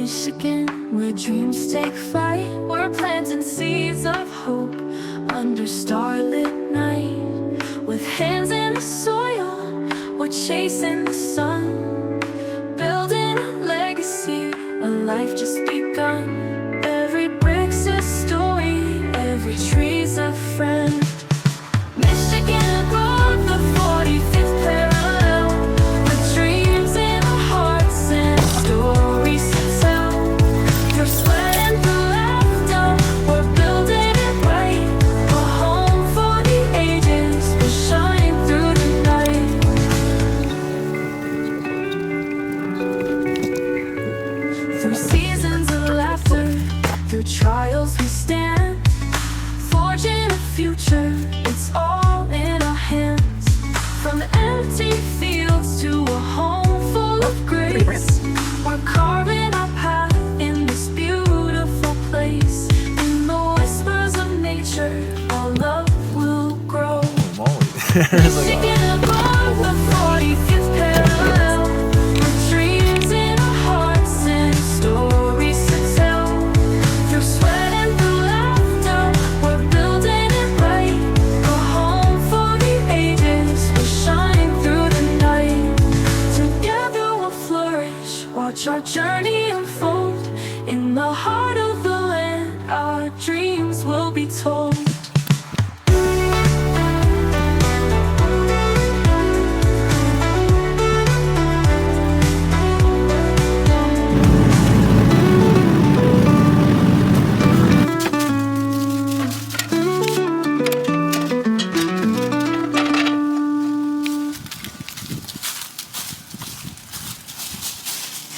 Michigan, where dreams take flight. We're planting seeds of hope under starlit night. With hands in the soil, we're chasing the sun, building a legacy, a life just begun. Every brick's a story, every tree's a friend. Michigan Road, the 45th parallel, with dreams in our hearts and stories to tell. Through sweat and through laughter, we're building it right. A home for the ages, we'll shine through the night. Through seasons of laughter, through trials we stand, forging a future, it's all in our hands. From empty fields to a home full of grace, we're carving our path in this beautiful place. In the whispers of nature, our love will grow. Michigan above the 45th parallel, with dreams in our hearts and stories to tell. Through sweat and through laughter, we're building it right. A home for the ages, we'll shine through the night. Together we'll flourish, watch our journey unfold. In the heart of the land, our dreams will be told.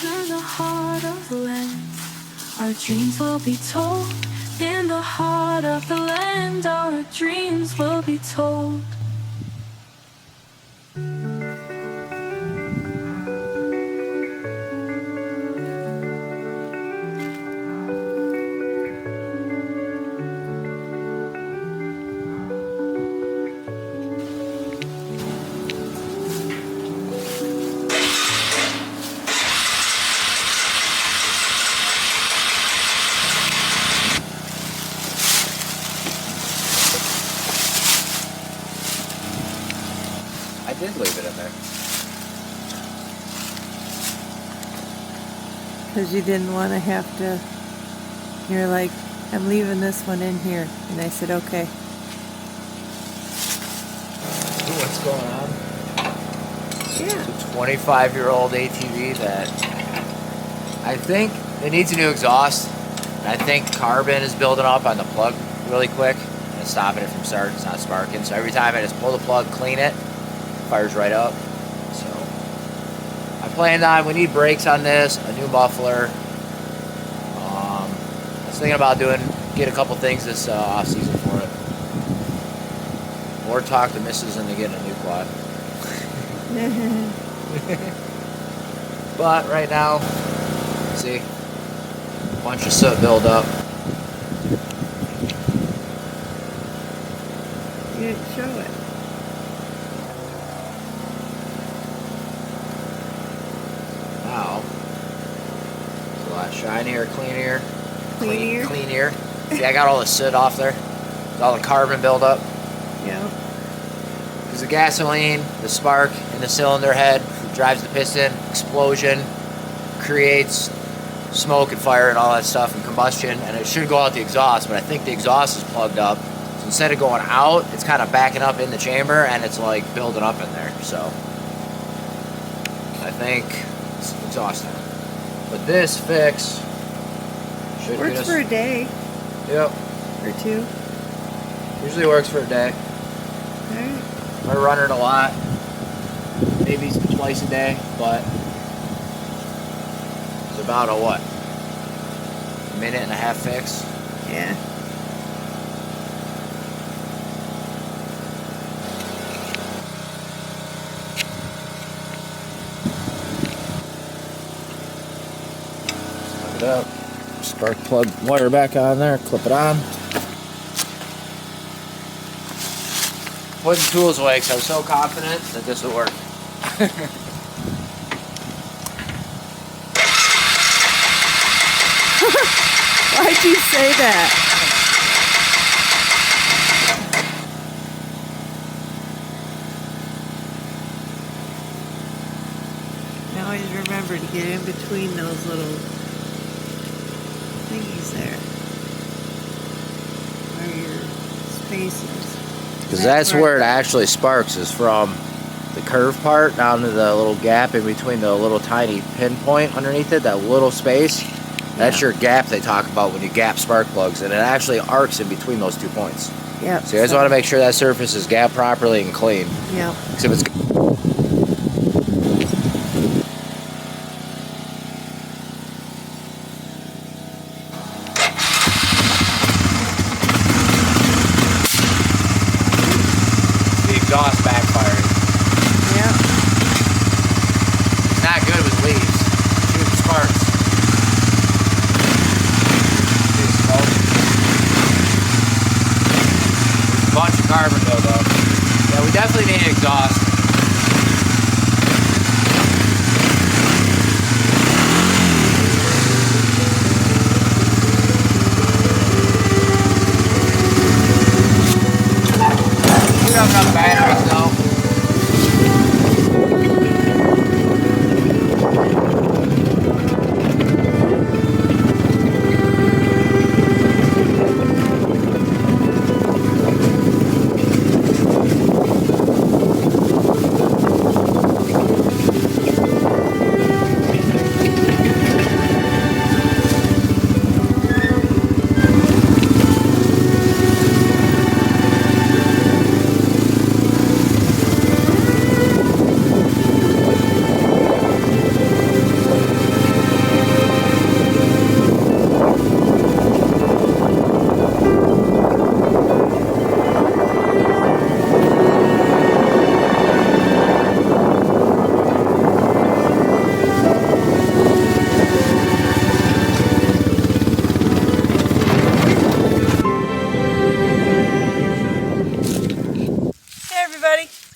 In the heart of the land, our dreams will be told. In the heart of the land, our dreams will be told. I did leave it in there. Because you didn't want to have to, you're like, I'm leaving this one in here. And I said, okay. What's going on? Yeah. It's a 25-year-old ATV that I think it needs a new exhaust. And I think carbon is building up on the plug really quick and it's stopping it from starting. It's not sparking. So every time I just pull the plug, clean it, fires right up. So I planned on, we need brakes on this, a new muffler. I was thinking about get a couple things this off season for it. Or talk the missus into getting a new quad. But right now, see, a bunch of soot build up. You didn't show it. Now, it's a lot shinier, cleaner. Cleaner? See, I got all the soot off there. All the carbon buildup. Yeah. Because the gasoline, the spark in the cylinder head drives the piston, explosion, creates smoke and fire and all that stuff and combustion, and it should go out the exhaust, but I think the exhaust is plugged up. So instead of going out, it's kind of backing up in the chamber and it's like building up in there. So I think it's exhaust now. But this fix should get Works us, for a day yep, or two. usually works for a day. Alright. We're running a lot, maybe twice a day, but it's about a what? Minute and a half fix. Yeah. Plug it up. Spark plug wire back on there, clip it on. Putting tools away because I was so confident that this would work. Why'd you say that? Now always remember to get in between those little thingies there. Where your space is. Because that's where it actually sparks, is from the curve part down to the little gap in between the little tiny pinpoint underneath it, that little space. That's your gap they talk about when you gap spark plugs, and it actually arcs in between those 2 points. Yep. So you guys want to make sure that surface is gapped properly and clean. Yep. So if it's the exhaust backfiring. Yep. It's not good with leaves. Shooting sparks. See the smoke? There's a bunch of carbon buildup. Yeah, we definitely need an exhaust. We don't have enough batteries though.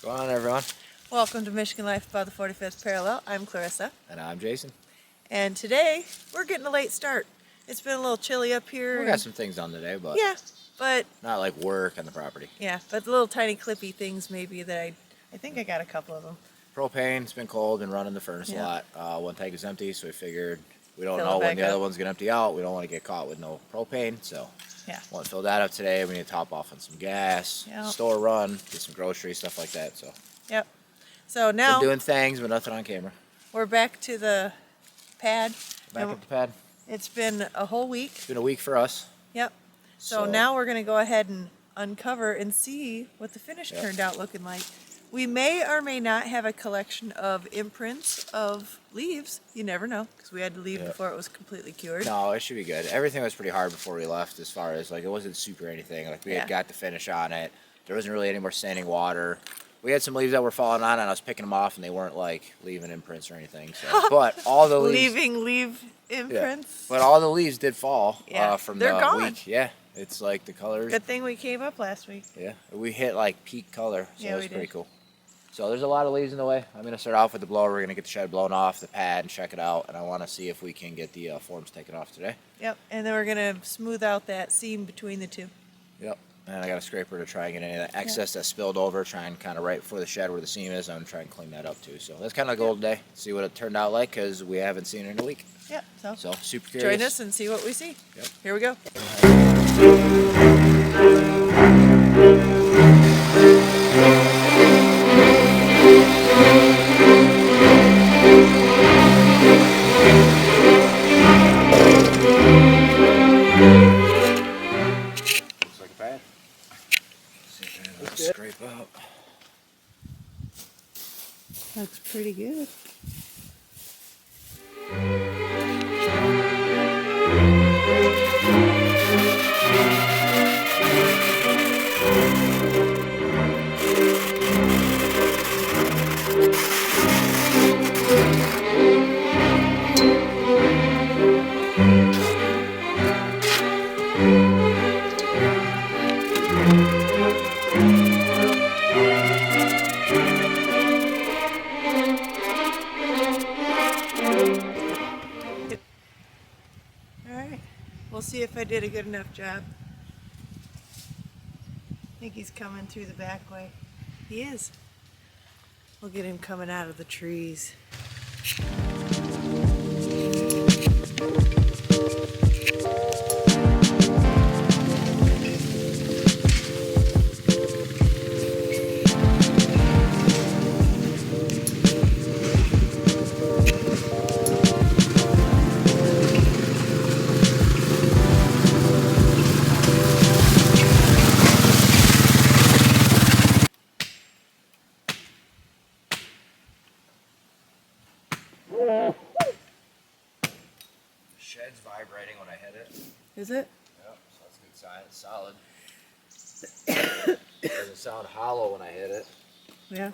Go on, everyone. Welcome to Michigan Life Above the 45th Parallel. I'm Clarissa. And I'm Jason. And today, we're getting a late start. It's been a little chilly up here. We got some things done today, but Yeah, but not like work on the property. yeah, but the little tiny clippy things maybe that I think I got a couple of them. Propane, it's been cold, been running the furnace Yeah. a lot. One tank is empty, so we figured we don't Fill know it when back the other up. one's gonna empty out. We don't want to get caught with no propane, so Yeah. want to fill that up today. We need to top off on some gas, Yeah. store run, get some groceries, stuff like that. So Yep. So now been doing things, but nothing on camera. we're back to the pad. Back And at the pad. It's been a whole week. It's been a week for us. Yep. So now we're going to go ahead and uncover and see what the finish Yep. turned out looking like. We may or may not have a collection of imprints of leaves. You never know, because we had to leave Yep. before it was completely cured. No, it should be good. Everything was pretty hard before we left, as far as like it wasn't super anything. Like we Yeah. had got the finish on it. There wasn't really any more standing water. We had some leaves that were falling on, and I was picking them off, and they weren't like leaving imprints or anything. So, but all the leaves, Leaving leaf imprints. but all the leaves did fall Yeah, from they're the gone. week. Yeah, it's like the colors. Good thing we came up last week. Yeah, we hit like peak color, so Yeah, it's we pretty did. cool. So there's a lot of leaves in the way. I'm gonna start off with the blower. We're gonna get the shed blown off, the pad, and check it out. And I want to see if we can get the forms taken off today. Yep. And then we're going to smooth out that seam between the two. Yep. And I got a scraper to try and get any of that excess that spilled over, try and kind of right before the shed where the seam is, I'm going to try and clean that up too. So that's kind of the goal today, see what it turned out like, because we haven't seen it in a week. Yep. So super curious. Join us and see what we see. Yep. Here we go. Looks like a pad. See if I can scrape out. Looks pretty good. All right. I did a good enough job. I think he's coming through the back way. He is. We'll get him coming out of the trees. Shed's vibrating when I hit it. Is it? Yep, so that's a good sign. It's solid. It doesn't sound hollow when I hit it. Yeah.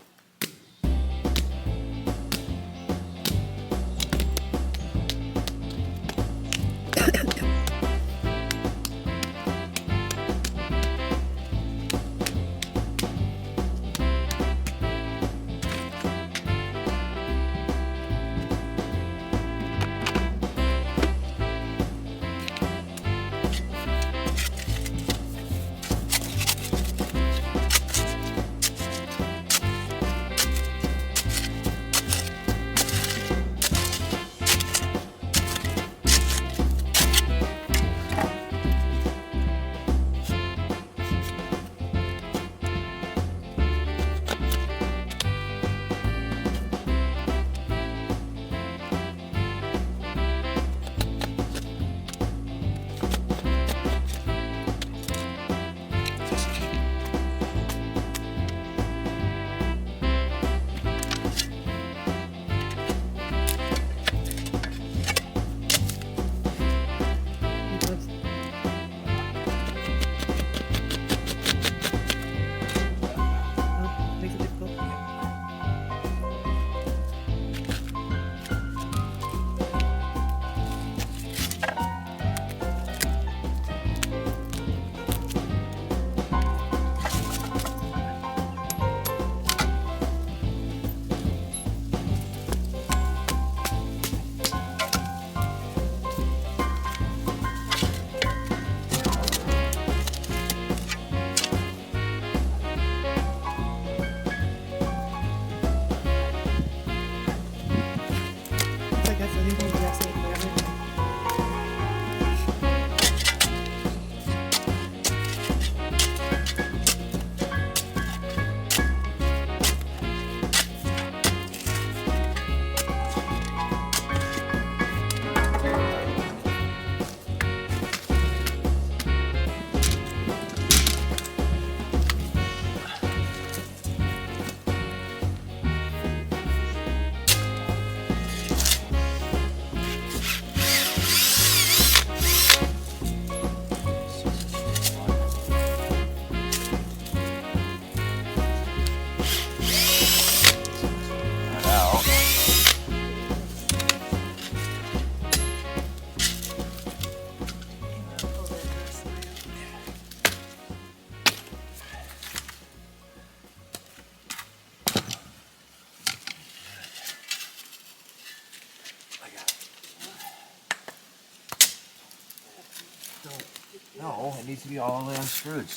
No, it needs to be all the way unscrewed.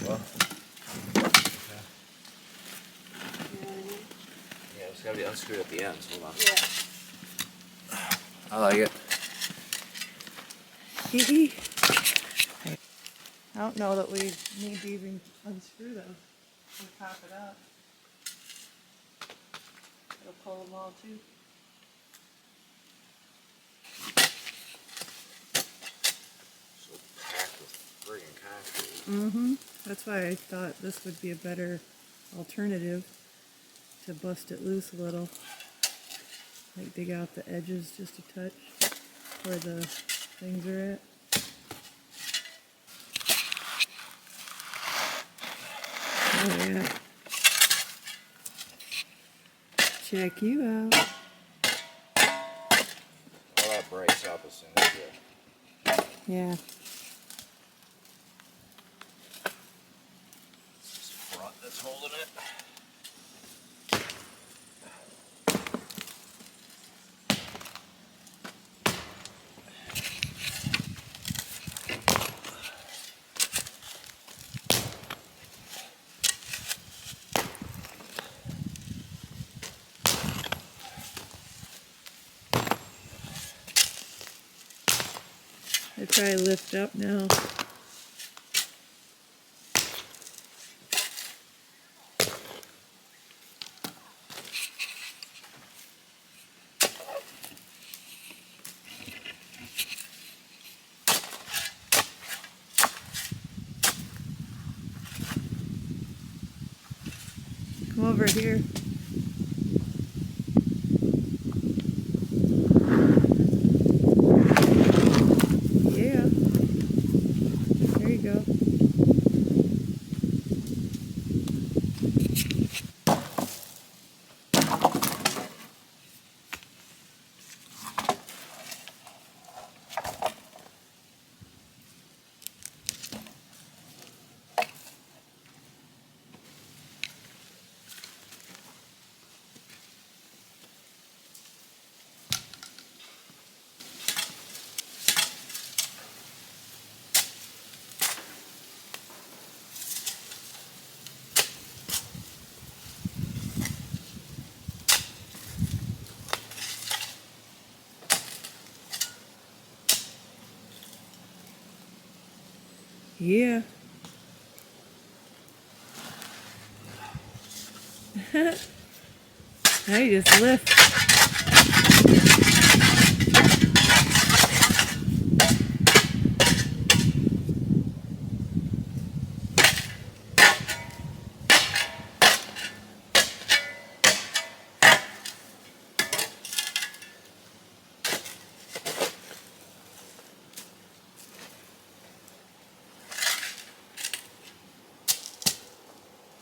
Well, yeah, it's got to be unscrewed at the ends. Hold on. Yeah. I like it. I don't know that we need to even unscrew those or pop it up. It'll pull them all too. So packed with friggin' concrete. Mm-hmm. That's why I thought this would be a better alternative to bust it loose a little. Like dig out the edges just a touch where the things are at. Oh yeah. Check you out. Well, that breaks up as soon as you... Yeah. It's this front that's holding it. try lift up now. Come over here. Yeah. There you go. Yeah. Now you just lift.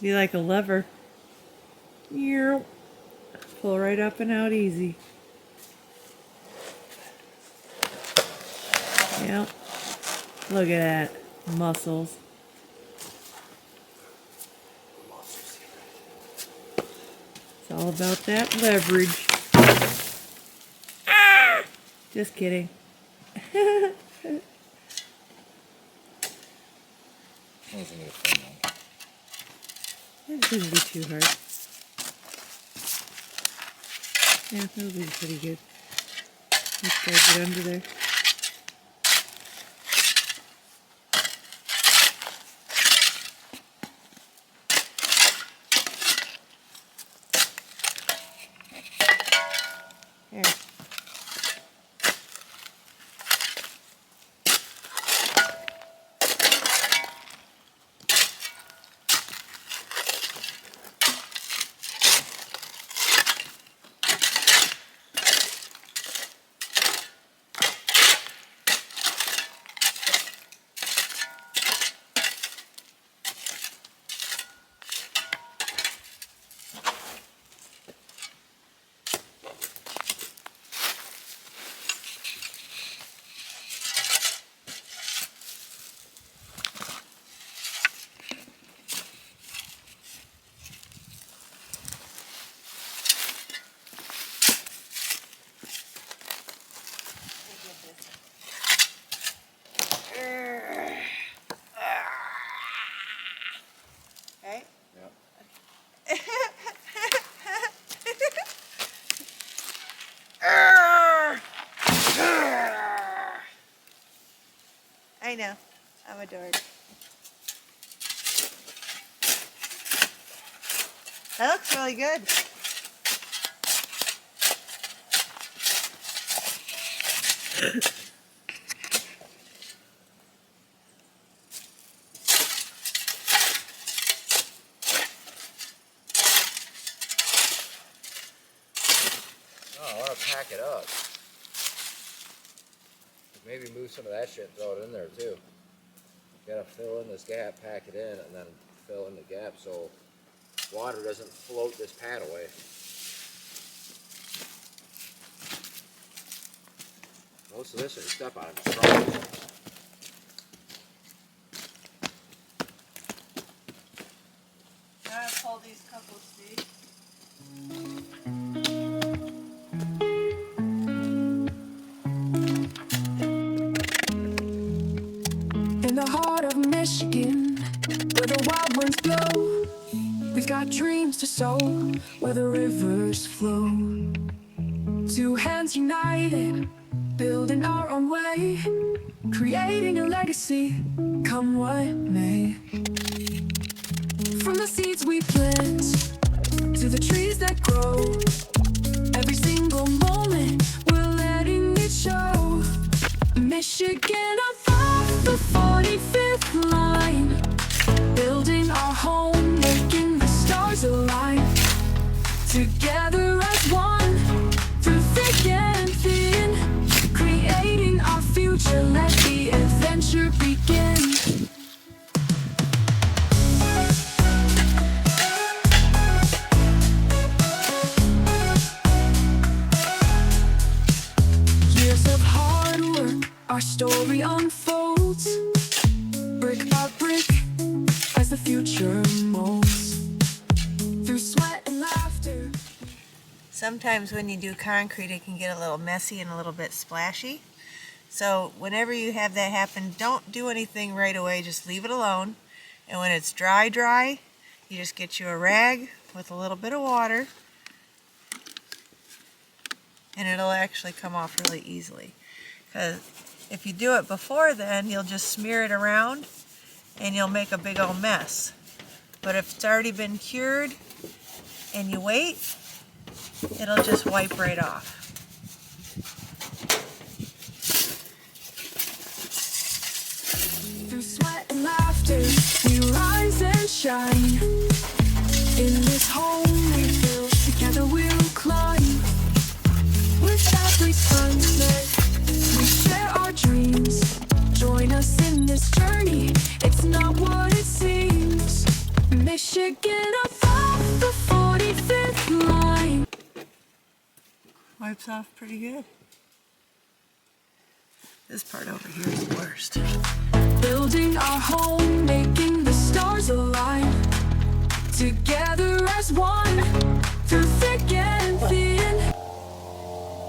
Be like a lever. You're pull right up and out easy. Yep. Look at that. Muscles. It's all about that leverage. Ah! Just kidding. That shouldn't be too hard. Yeah, that'll be pretty good. Let's try to get under there. There. Right? Yep. I know. I'm a dork. That looks really good. Oh, I want to pack it up. Maybe move some of that shit and throw it in there too. Gotta fill in this gap, pack it in, and then fill in the gap so water doesn't float this pad away. Most of this, when you step on it, is strong. Now I pull these couple stakes. In the heart of Michigan, where the wild winds blow, we've got dreams to sow, where the rivers flow. Two hands united, building our own way, creating a legacy, come what may. From the seeds we plant to the trees that grow, every single moment we're letting it show. Michigan above the 45th line, building our home, making the stars alive. Together as one, through thick and thin, creating our future, let the adventure begin. Years of hard work, our story unfolds, brick by brick, as the future molds. Through sweat and laughter. Sometimes when you do concrete, it can get a little messy and a little bit splashy. So whenever you have that happen, don't do anything right away, just leave it alone. And when it's dry, you just get you a rag with a little bit of water, and it'll actually come off really easily. Because if you do it before then, you'll just smear it around and you'll make a big old mess. But if it's already been cured and you wait, it'll just wipe right off. Through sweat and laughter, we rise and shine. In this home we build, together we'll climb. With every sunset, we share our dreams. Join us in this journey, it's not what it seems. Michigan above the 45th line. Wipes off pretty good. This part over here is the worst. Building our home, making the stars alive. Together as one, through thick and thin.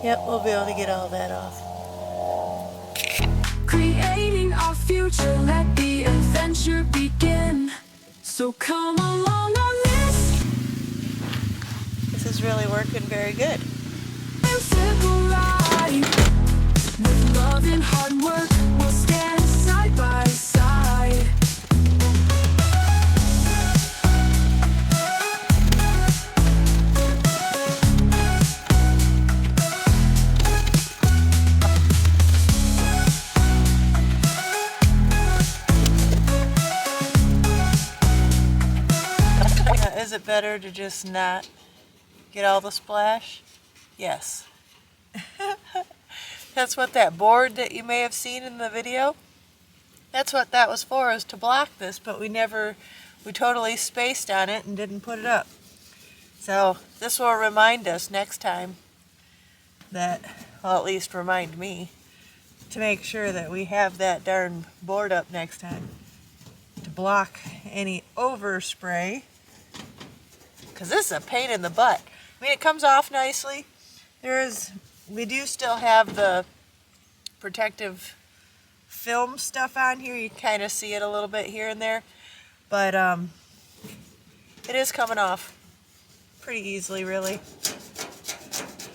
Yep, we'll be able to get all that off. Creating our future, let the adventure begin. So come along on this. This is really working very good. Simple ride. With love and hard work, we'll stand side by side. Is it better to just not get all the splash? Yes. That's what that board that you may have seen in the video, that's what that was for, is to block this, but we totally spaced on it and didn't put it up. So this will remind us next time that, well, at least remind me, to make sure that we have that darn board up next time to block any overspray, because this is a pain in the butt. I mean, it comes off nicely. We do still have the protective film stuff on here. You kind of see it a little bit here and there, but it is coming off pretty easily, really.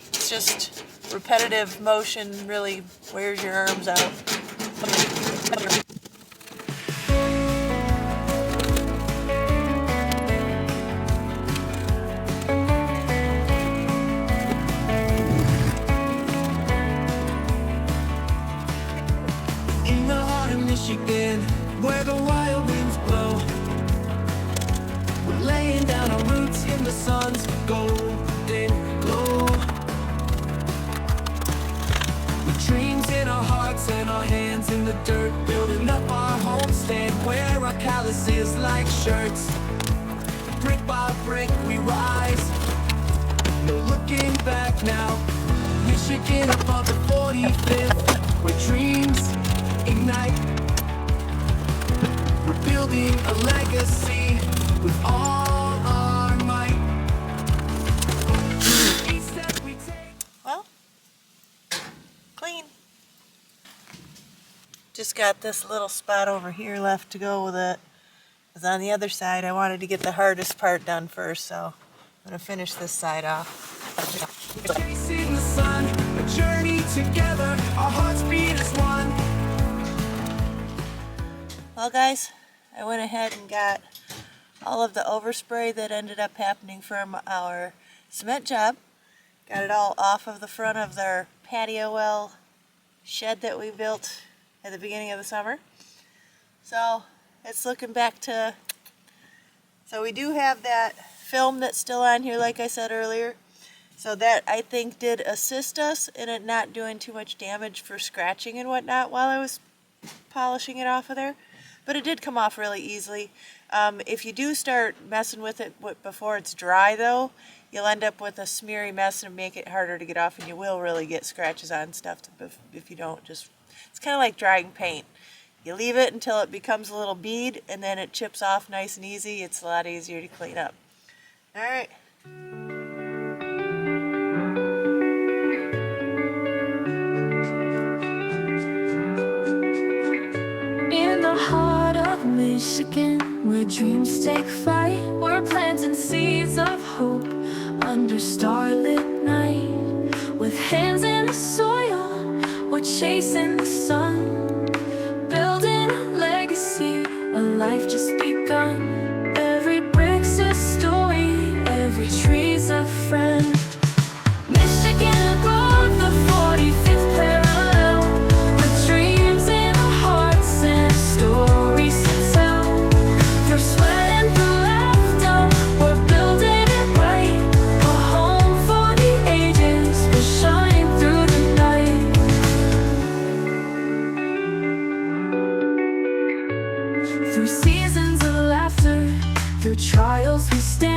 It's just repetitive motion really wears your arms out. Michigan, where the wild winds blow, we're laying down our roots in the sun's golden glow. With dreams in our hearts and our hands in the dirt, building up our homestead where our calluses like shirts. Brick by brick we rise, no looking back now. Michigan above the 45th, where dreams ignite. We're building a legacy with all our might. Each step we take. Well, clean. Just got this little spot over here left to go with it. Because on the other side, I wanted to get the hardest part done first, so I'm going to finish this side off. Chasing the sun, a journey together, our hearts beat as one. Well guys, I went ahead and got all of the overspray that ended up happening from our cement job. Got it all off of the front of their patio well shed that we built at the beginning of the summer. So it's looking back to, so we do have that film that's still on here like I said earlier. So that I think did assist us in it not doing too much damage for scratching and whatnot while I was polishing it off of there. But it did come off really easily. If you do start messing with it before it's dry though, you'll end up with a smeary mess and make it harder to get off, and you will really get scratches on stuff if you don't just, it's kind of like drying paint. You leave it until it becomes a little bead and then it chips off nice and easy. It's a lot easier to clean up. All right. In the heart of Michigan, where dreams take flight, we're planting seeds of hope under starlit night. With hands in the soil, we're chasing the sun, building a legacy, a life just begun. Every brick's a story, every tree's a friend. Michigan growth, the 45th parallel, with dreams in our hearts and stories to tell. Through sweat and through laughter, we're building it right. A home for the ages, we'll shine through the night. Through seasons of laughter, through trials we stand.